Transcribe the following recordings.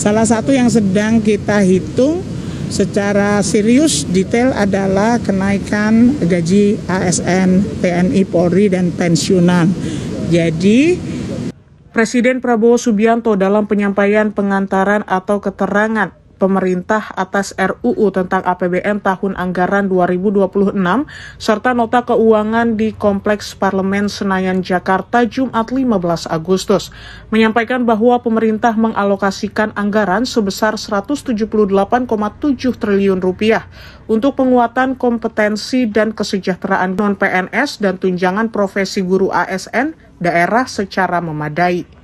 Salah satu yang sedang kita hitung secara serius detail adalah kenaikan gaji ASN, TNI, Polri, dan pensiunan. Jadi, Presiden Prabowo Subianto dalam penyampaian pengantaran atau keterangan pemerintah atas RUU tentang APBN tahun anggaran 2026 serta nota keuangan di Kompleks Parlemen Senayan Jakarta Jumat 15 Agustus menyampaikan bahwa pemerintah mengalokasikan anggaran sebesar 178,7 triliun rupiah untuk penguatan kompetensi dan kesejahteraan non-PNS dan tunjangan profesi guru ASN daerah secara memadai.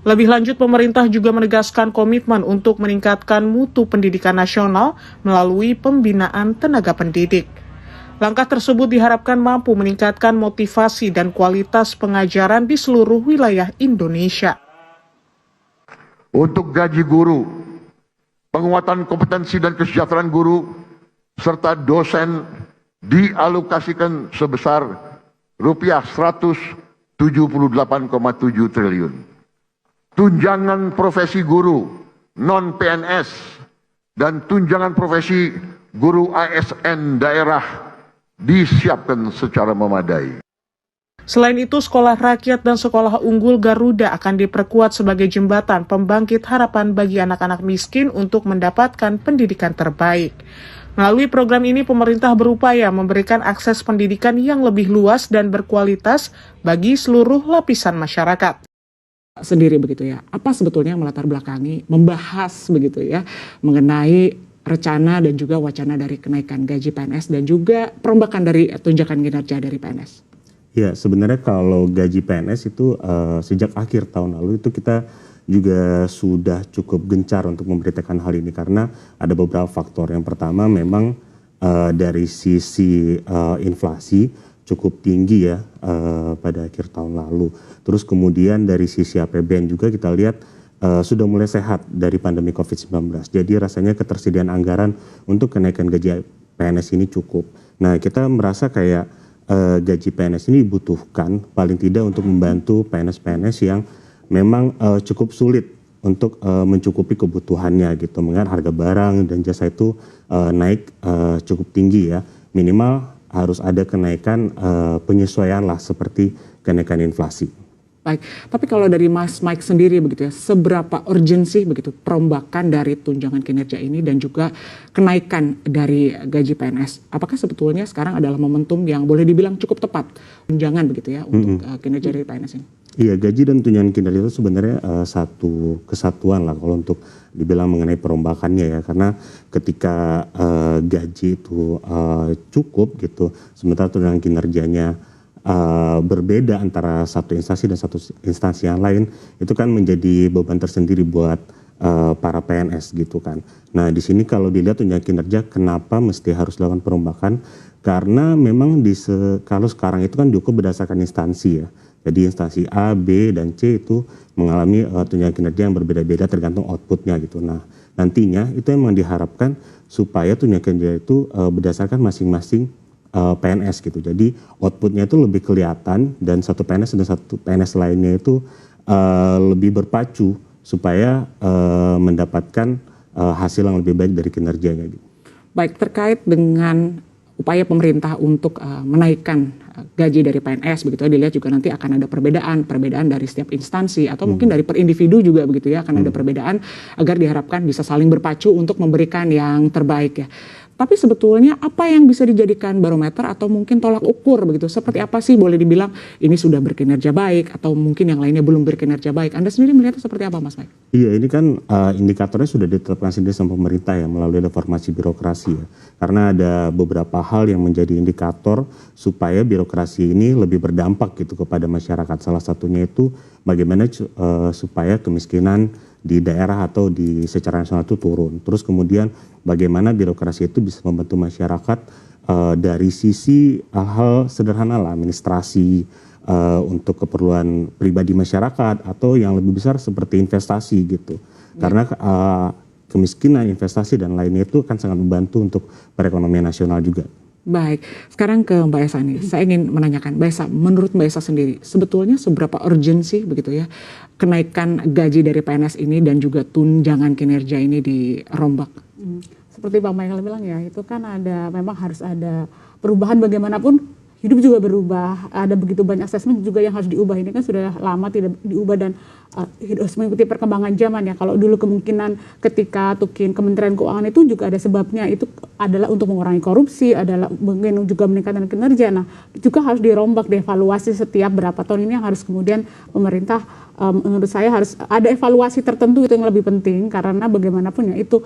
Lebih lanjut, pemerintah juga menegaskan komitmen untuk meningkatkan mutu pendidikan nasional melalui pembinaan tenaga pendidik. Langkah tersebut diharapkan mampu meningkatkan motivasi dan kualitas pengajaran di seluruh wilayah Indonesia. Untuk gaji guru, penguatan kompetensi dan kesejahteraan guru, serta dosen dialokasikan sebesar rupiah 178,7 triliun. Tunjangan profesi guru non-PNS dan tunjangan profesi guru ASN daerah disiapkan secara memadai. Selain itu, sekolah rakyat dan sekolah unggul Garuda akan diperkuat sebagai jembatan pembangkit harapan bagi anak-anak miskin untuk mendapatkan pendidikan terbaik. Melalui program ini, pemerintah berupaya memberikan akses pendidikan yang lebih luas dan berkualitas bagi seluruh lapisan masyarakat. Sendiri begitu ya, apa sebetulnya yang melatar belakangi membahas begitu ya mengenai rencana dan juga wacana dari kenaikan gaji PNS dan juga perombakan dari tunjangan kinerja dari PNS? Ya, sebenarnya kalau gaji PNS itu sejak akhir tahun lalu itu kita juga sudah cukup gencar untuk memberitakan hal ini karena ada beberapa faktor. Yang pertama memang dari sisi inflasi cukup tinggi ya pada akhir tahun lalu. Terus kemudian dari sisi APBN juga kita lihat sudah mulai sehat dari pandemi COVID-19. Jadi rasanya ketersediaan anggaran untuk kenaikan gaji PNS ini cukup. Nah, kita merasa kayak gaji PNS ini dibutuhkan paling tidak untuk membantu PNS-PNS yang memang cukup sulit untuk mencukupi kebutuhannya gitu. Mengingat harga barang dan jasa itu naik cukup tinggi ya. Minimal harus ada kenaikan penyesuaian lah seperti kenaikan inflasi. Baik, tapi kalau dari Mas Mike sendiri begitu ya, seberapa urgensi begitu perombakan dari tunjangan kinerja ini dan juga kenaikan dari gaji PNS? Apakah sebetulnya sekarang adalah momentum yang boleh dibilang cukup tepat tunjangan begitu ya untuk kinerja dari PNS ini? Iya, gaji dan tunjangan kinerja itu sebenarnya satu kesatuan lah kalau untuk dibilang mengenai perombakannya ya, karena ketika gaji itu cukup gitu, sementara tunjangan kinerjanya berbeda antara satu instansi dan satu instansi yang lain, itu kan menjadi beban tersendiri buat para PNS gitu kan. Nah, di sini kalau dilihat tunjangan kinerja kenapa mesti harus dilakukan perombakan? Karena memang kalau sekarang itu kan diukur berdasarkan instansi ya. Jadi instansi A, B, dan C itu mengalami tunjangan kinerja yang berbeda-beda tergantung outputnya gitu. Nah, nantinya itu memang diharapkan supaya tunjangan kinerja itu berdasarkan masing-masing PNS gitu. Jadi outputnya itu lebih kelihatan dan satu PNS dan satu PNS lainnya itu lebih berpacu supaya mendapatkan hasil yang lebih baik dari kinerjanya gitu. Baik, terkait dengan upaya pemerintah untuk menaikkan gaji dari PNS begitu ya, dilihat juga nanti akan ada perbedaan dari setiap instansi atau mungkin dari per individu juga begitu ya, akan ada perbedaan agar diharapkan bisa saling berpacu untuk memberikan yang terbaik ya. Tapi sebetulnya apa yang bisa dijadikan barometer atau mungkin tolak ukur begitu? Seperti apa sih boleh dibilang ini sudah berkinerja baik atau mungkin yang lainnya belum berkinerja baik? Anda sendiri melihatnya seperti apa, Mas Mike? Iya, ini kan indikatornya sudah ditetapkan sendiri sama pemerintah ya melalui reformasi birokrasi ya. Karena ada beberapa hal yang menjadi indikator supaya birokrasi ini lebih berdampak gitu kepada masyarakat. Salah satunya itu bagaimana supaya kemiskinan di daerah atau di secara nasional itu turun. Terus kemudian bagaimana birokrasi itu bisa membantu masyarakat dari sisi hal sederhana lah, administrasi untuk keperluan pribadi masyarakat atau yang lebih besar seperti investasi gitu. Karena kemiskinan, investasi dan lainnya itu akan sangat membantu untuk perekonomian nasional juga. Baik, sekarang ke Mbak Esa nih. Saya ingin menanyakan, Mbak Esa, menurut Mbak Esa sendiri, sebetulnya seberapa urgent sih begitu ya kenaikan gaji dari PNS ini dan juga tunjangan kinerja ini dirombak? Seperti Pak Michael bilang ya, itu kan memang harus ada perubahan bagaimanapun. Hidup juga berubah, ada begitu banyak assessment juga yang harus diubah. Ini kan sudah lama tidak diubah dan harus mengikuti perkembangan zaman ya. Kalau dulu kemungkinan ketika tukin Kementerian Keuangan itu juga ada sebabnya, itu adalah untuk mengurangi korupsi, adalah mungkin juga meningkatkan kinerja. Nah, juga harus dirombak, dievaluasi setiap berapa tahun ini yang harus kemudian pemerintah, menurut saya harus ada evaluasi tertentu, itu yang lebih penting karena bagaimanapun ya itu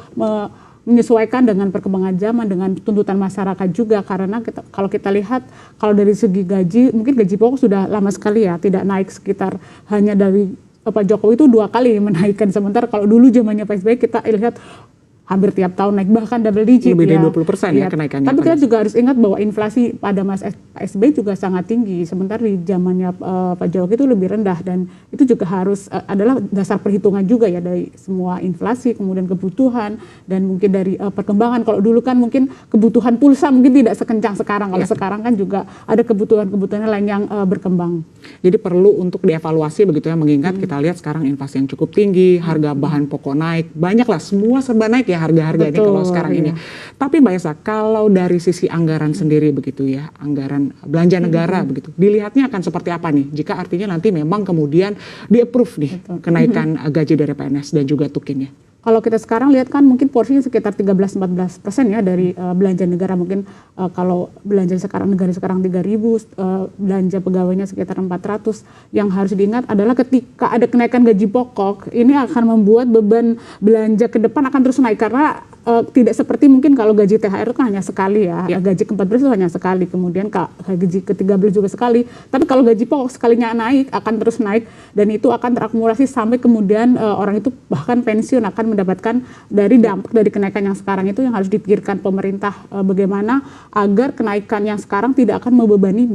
menyesuaikan dengan perkembangan zaman, dengan tuntutan masyarakat juga, karena kalau kita lihat kalau dari segi gaji, mungkin gaji pokok sudah lama sekali ya tidak naik, sekitar hanya dari Pak Jokowi itu 2 kali menaikkan, sementara kalau dulu zamannya Pak SBY kita lihat hampir tiap tahun naik, bahkan double digit lebih dari ya. 20% ya kenaikannya. Tapi kita juga harus ingat bahwa inflasi pada Pak SBY juga sangat tinggi, sementara di zamannya Pak Jokowi itu lebih rendah, dan itu juga harus adalah dasar perhitungan juga ya dari semua inflasi, kemudian kebutuhan, dan mungkin dari perkembangan. Kalau dulu kan mungkin kebutuhan pulsa mungkin tidak sekencang sekarang, kalau sekarang kan juga ada kebutuhan-kebutuhan lain yang berkembang. Jadi perlu untuk dievaluasi begitu ya, mengingat kita lihat sekarang inflasi yang cukup tinggi, harga bahan pokok naik, banyak lah, semua serba naik ya harga-harga ini kalau sekarang ini. Tapi Mbak Esa, kalau dari sisi anggaran sendiri begitu ya, anggaran belanja negara begitu, dilihatnya akan seperti apa nih? Jika artinya nanti memang kemudian di-approve nih kenaikan gaji dari PNS dan juga tukinnya. Kalau kita sekarang lihat kan mungkin porsinya sekitar 13-14% ya dari belanja negara. Mungkin kalau belanja sekarang negara sekarang 3.000, belanja pegawainya sekitar 400. Yang harus diingat adalah ketika ada kenaikan gaji pokok, ini akan membuat beban belanja ke depan akan terus naik, karena tidak seperti mungkin kalau gaji THR itu kan hanya sekali ya. Gaji ke-14 itu hanya sekali, kemudian gaji ke-13 juga sekali. Tapi kalau gaji pokok sekalinya naik, akan terus naik, dan itu akan terakumulasi sampai kemudian orang itu bahkan pensiun akan mendapatkan dari dampak dari kenaikan yang sekarang. Itu yang harus dipikirkan pemerintah, bagaimana agar kenaikan yang sekarang tidak akan membebani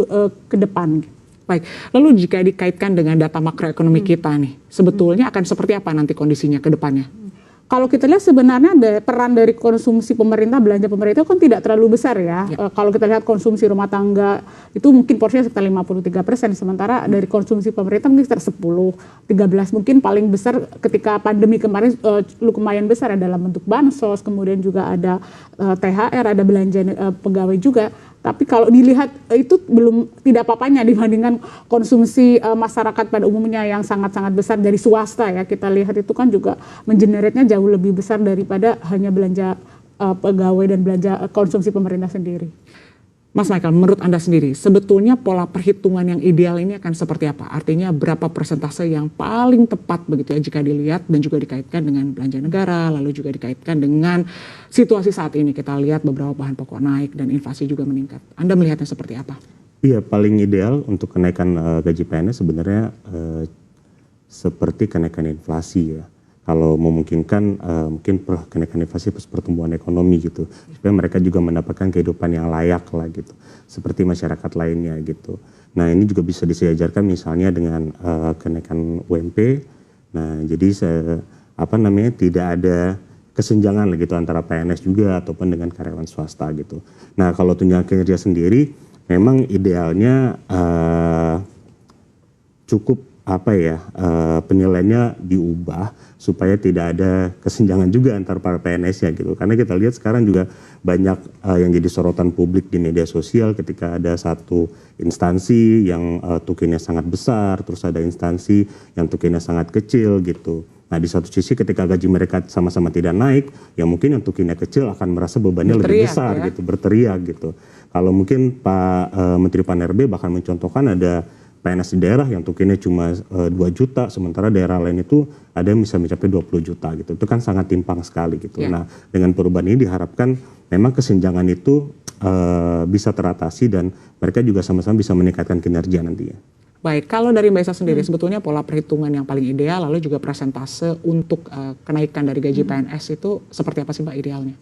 ke depan. Baik, lalu jika dikaitkan dengan data makroekonomi kita nih, sebetulnya akan seperti apa nanti kondisinya ke depannya? Kalau kita lihat sebenarnya peran dari konsumsi pemerintah, belanja pemerintah kan tidak terlalu besar ya. Kalau kita lihat konsumsi rumah tangga itu mungkin porsinya sekitar 53%, sementara dari konsumsi pemerintah mungkin sekitar 10-13, mungkin paling besar ketika pandemi kemarin lumayan besar ya, dalam bentuk bansos, kemudian juga ada THR, ada belanja pegawai juga. Tapi kalau dilihat itu belum tidak apa-apanya dibandingkan konsumsi masyarakat pada umumnya yang sangat-sangat besar dari swasta ya. Kita lihat itu kan juga mengeneratnya jauh lebih besar daripada hanya belanja pegawai dan belanja konsumsi pemerintah sendiri. Mas Michael, menurut Anda sendiri, sebetulnya pola perhitungan yang ideal ini akan seperti apa? Artinya berapa persentase yang paling tepat begitu ya jika dilihat dan juga dikaitkan dengan belanja negara, lalu juga dikaitkan dengan situasi saat ini. Kita lihat beberapa bahan pokok naik dan inflasi juga meningkat. Anda melihatnya seperti apa? Iya, paling ideal untuk kenaikan gaji PNS sebenarnya seperti kenaikan inflasi ya. Kalau memungkinkan mungkin kenaikan inflasi plus pertumbuhan ekonomi gitu, supaya mereka juga mendapatkan kehidupan yang layak lah gitu, seperti masyarakat lainnya gitu. Nah ini juga bisa disejajarkan misalnya dengan kenaikan UMP. Nah jadi tidak ada kesenjangan lah gitu antara PNS juga ataupun dengan karyawan swasta gitu. Nah kalau tunjangan kinerja sendiri memang idealnya cukup penilaiannya diubah supaya tidak ada kesenjangan juga antar para PNS-nya gitu. Karena kita lihat sekarang juga banyak yang jadi sorotan publik di media sosial ketika ada satu instansi yang tukinnya sangat besar, terus ada instansi yang tukinnya sangat kecil gitu. Nah di satu sisi ketika gaji mereka sama-sama tidak naik, ya mungkin yang tukinnya kecil akan merasa bebannya lebih besar gitu, berteriak gitu. Kalau mungkin Pak Menteri Pan-RB bahkan mencontohkan ada PNS di daerah yang tukinnya cuma 2 juta, sementara daerah lain itu ada yang bisa mencapai 20 juta gitu. Itu kan sangat timpang sekali gitu. Nah dengan perubahan ini diharapkan memang kesenjangan itu bisa teratasi dan mereka juga sama-sama bisa meningkatkan kinerja nantinya. Baik, kalau dari Mbak Esa sendiri sebetulnya pola perhitungan yang paling ideal lalu juga persentase untuk kenaikan dari gaji PNS itu seperti apa sih Mbak idealnya?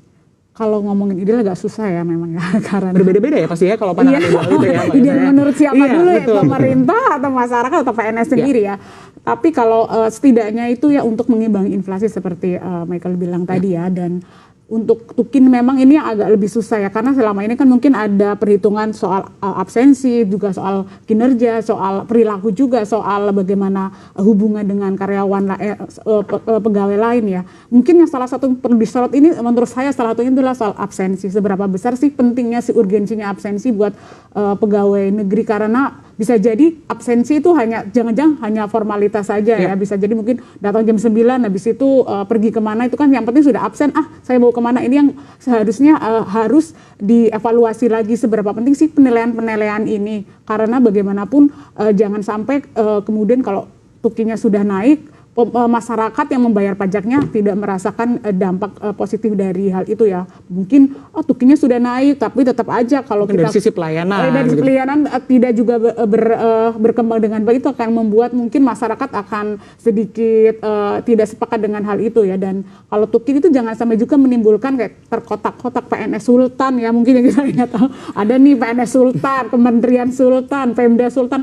Kalau ngomongin ideal agak susah ya memang ya, karena berbeda-beda ya pasti ya kalau pandangan ideal itu ya. Ideal menurut siapa dulu ya, betul. Pemerintah atau masyarakat atau PNS sendiri ya. Tapi kalau setidaknya itu ya untuk mengimbangi inflasi seperti Michael bilang tadi ya, dan untuk Tukin memang ini agak lebih susah ya, karena selama ini kan mungkin ada perhitungan soal absensi, juga soal kinerja, soal perilaku juga, soal bagaimana hubungan dengan karyawan pegawai lain ya. Mungkin yang salah satu perlu disorot ini menurut saya salah satunya adalah soal absensi. Seberapa besar sih pentingnya urgensinya absensi buat pegawai negeri, karena bisa jadi absensi itu jangan-jangan hanya formalitas saja ya. Bisa jadi mungkin datang jam 9 habis itu pergi kemana, itu kan yang penting sudah absen, saya mau kemana. Ini yang seharusnya harus dievaluasi lagi, seberapa penting sih penilaian ini, karena bagaimanapun jangan sampai kemudian kalau Tukinya sudah naik, masyarakat yang membayar pajaknya tidak merasakan dampak positif dari hal itu ya. Mungkin Tukinya sudah naik tapi tetap aja kalau kita dari sisi pelayanan tidak juga berkembang dengan baik, itu akan membuat mungkin masyarakat akan sedikit tidak sepakat dengan hal itu ya. Dan kalau Tukin itu jangan sampai juga menimbulkan kayak terkotak-kotak PNS Sultan ya, mungkin yang kita nggak tahu ada nih PNS Sultan, Kementerian Sultan, Pemda Sultan.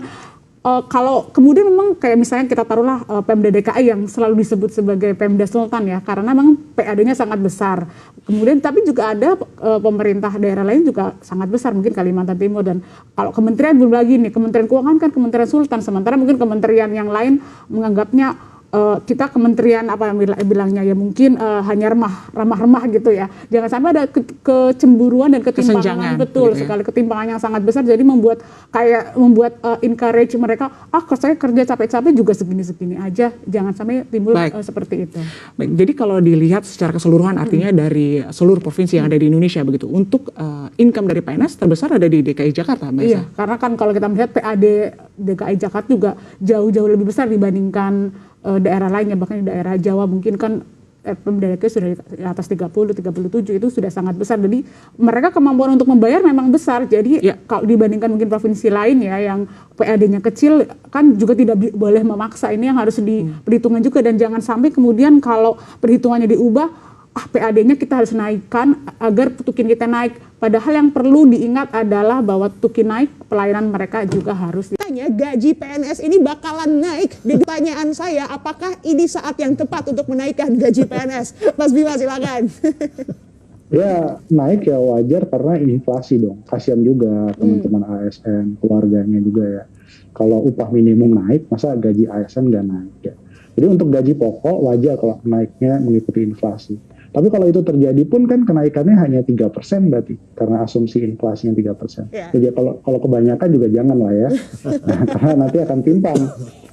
Kalau kemudian memang kayak misalnya kita taruhlah Pemda DKI yang selalu disebut sebagai Pemda Sultan ya, karena memang PAD-nya sangat besar. Kemudian tapi juga ada pemerintah daerah lain juga sangat besar, mungkin Kalimantan Timur. Dan kalau kementerian belum lagi nih, Kementerian Keuangan kan Kementerian Sultan, sementara mungkin kementerian yang lain menganggapnya kita kementerian apa bilangnya ya, mungkin hanya remah-remah gitu ya. Jangan sampai ada kecemburuan dan ketimpangan, betul gitu sekali, ketimpangan yang sangat besar, jadi membuat encourage mereka, saya kerja capek-capek juga segini-segini aja, jangan sampai timbul seperti itu. Baik, jadi kalau dilihat secara keseluruhan artinya dari seluruh provinsi yang ada di Indonesia begitu, untuk income dari PNS terbesar ada di DKI Jakarta, Mbak Isa? Iya, karena kan kalau kita melihat PAD DKI Jakarta juga jauh-jauh lebih besar dibandingkan daerah lainnya, bahkan di daerah Jawa mungkin kan Pemda DKI sudah di atas 37 itu sudah sangat besar. Jadi mereka kemampuan untuk membayar memang besar. Jadi kalau dibandingkan mungkin provinsi lain ya yang PAD-nya kecil, kan juga tidak boleh memaksa. Ini yang harus diperhitungkan juga, dan jangan sampai kemudian kalau perhitungannya diubah, PAD-nya kita harus naikkan agar Tukin kita naik. Padahal yang perlu diingat adalah bahwa Tukin naik, pelayanan mereka juga harus. Gaji PNS ini bakalan naik. Di pertanyaan saya, apakah ini saat yang tepat untuk menaikkan gaji PNS? Mas Bima silakan. Ya naik ya wajar karena inflasi dong. Kasihan juga teman-teman ASN, keluarganya juga ya. Kalau upah minimum naik, masa gaji ASN nggak naik ya. Jadi untuk gaji pokok wajar kalau naiknya mengikuti inflasi. Tapi kalau itu terjadi pun kan kenaikannya hanya 3% berarti, karena asumsi inflasinya 3%. Jadi kalau kebanyakan juga jangan lah ya, karena nanti akan timpang.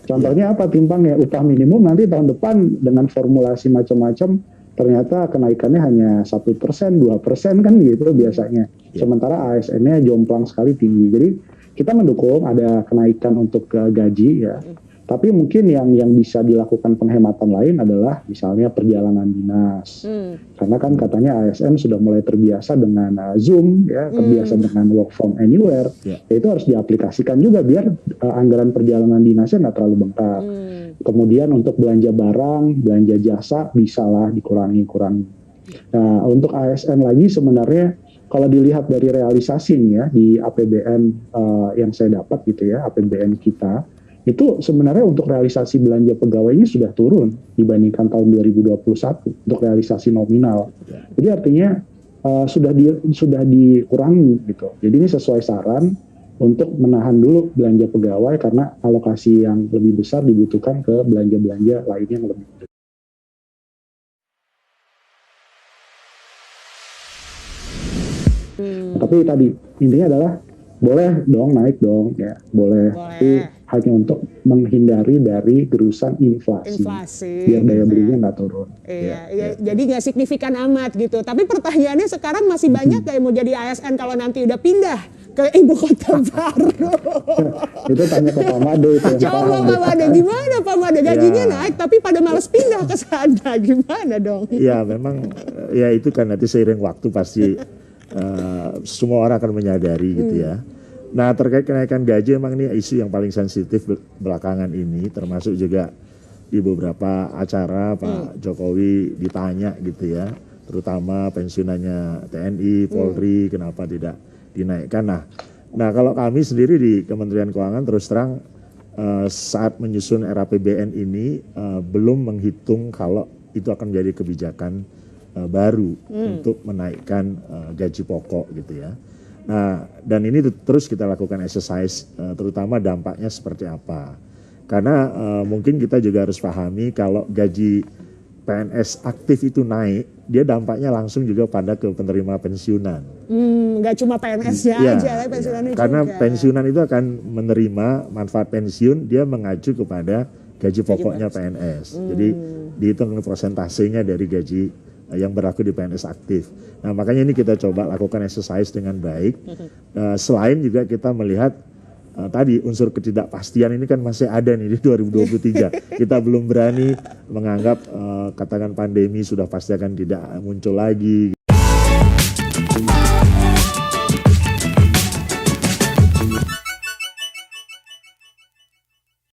Contohnya apa timpangnya? Upah minimum nanti tahun depan dengan formulasi macam-macam, ternyata kenaikannya hanya 1%, 2% kan gitu biasanya. Sementara ASN-nya jomplang sekali tinggi. Jadi kita mendukung ada kenaikan untuk gaji ya. Tapi mungkin yang bisa dilakukan penghematan lain adalah misalnya perjalanan dinas. Karena kan katanya ASN sudah mulai terbiasa dengan Zoom, ya, terbiasa dengan work from anywhere. Itu harus diaplikasikan juga biar anggaran perjalanan dinasnya nggak terlalu bengkak. Kemudian untuk belanja barang, belanja jasa bisalah dikurangi. Nah, untuk ASN lagi sebenarnya kalau dilihat dari realisasi nih ya di APBN yang saya dapat gitu ya, APBN kita itu sebenarnya untuk realisasi belanja pegawainya sudah turun dibandingkan tahun 2021 untuk realisasi nominal. Jadi artinya sudah dikurangi gitu. Jadi ini sesuai saran untuk menahan dulu belanja pegawai karena alokasi yang lebih besar dibutuhkan ke belanja-belanja lainnya yang lebih besar. Tapi tadi intinya adalah boleh dong naik dong ya, boleh. Tapi hanya untuk menghindari dari gerusan inflasi. Biar daya belinya nggak turun. Jadi nggak signifikan amat gitu. Tapi pertanyaannya sekarang masih banyak yang mau jadi ASN kalau nanti udah pindah ke ibu kota baru. Itu tanya ke Pak Made itu. Coba Pak Made, gimana Pak Made? Gajinya naik tapi pada malas pindah ke sana. Gimana dong? Ya memang ya itu kan nanti seiring waktu pasti semua orang akan menyadari gitu ya. Nah terkait kenaikan gaji memang ini isu yang paling sensitif belakangan ini, termasuk juga di beberapa acara Pak Jokowi ditanya gitu ya, terutama pensiunannya TNI, Polri, kenapa tidak dinaikkan. Nah kalau kami sendiri di Kementerian Keuangan terus terang saat menyusun RAPBN ini belum menghitung kalau itu akan menjadi kebijakan baru untuk menaikkan gaji pokok gitu ya. Nah, dan ini terus kita lakukan exercise, terutama dampaknya seperti apa. Karena mungkin kita juga harus pahami kalau gaji PNS aktif itu naik, dia dampaknya langsung juga pada ke penerima pensiunan. Nggak cuma PNS-nya Ya, aja, tapi pensiunannya karena juga. pensiunan itu akan menerima manfaat pensiun, dia mengacu kepada gaji pokoknya PNS. Jadi dihitung prosentasenya dari gaji yang berlaku di PNS aktif. Nah, makanya ini kita coba lakukan exercise dengan baik. Selain juga kita melihat tadi unsur ketidakpastian ini kan masih ada nih di 2023. Kita belum berani menganggap katakan pandemi sudah pasti akan tidak muncul lagi.